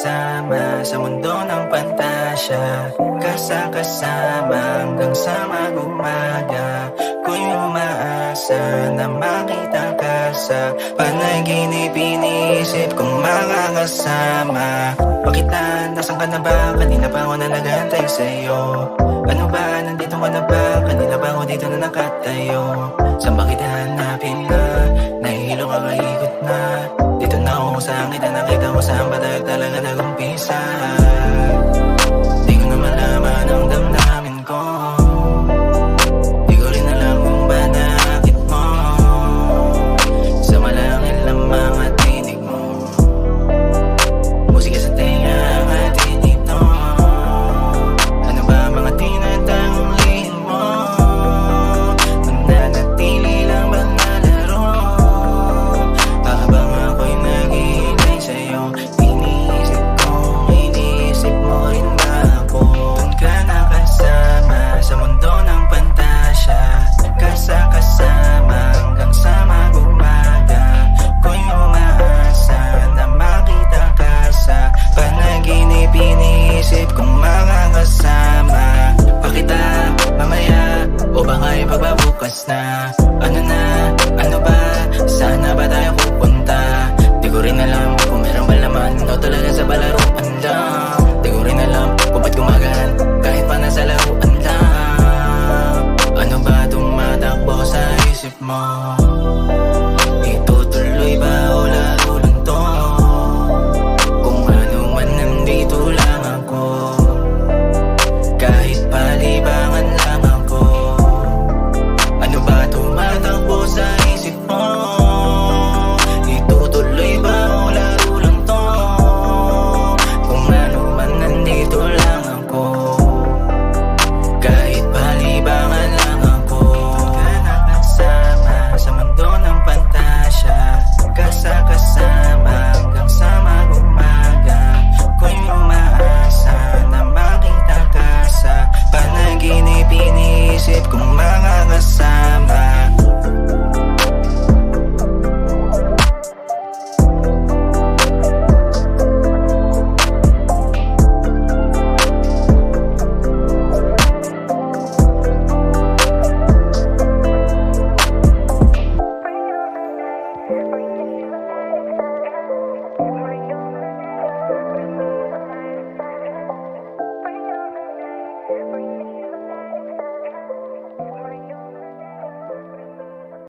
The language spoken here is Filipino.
kasama sa mundo ng pantasya, kasama hanggang sa mag-umaga. Ko'y umaasa na makita ka sa panaginip, iniisip kong makakasama. Bakit nasan ka na ba? Kanina pa ako na naghantay sa'yo. Ano ba? Nandito ka na ba? Kanina ba ako dito na nakatayo? Saan ba kita hanapin na? Nahihilo ka, kaikot na. Dito na ako sa kita, nakita ko saan ba tayo talaga nag-umpisa.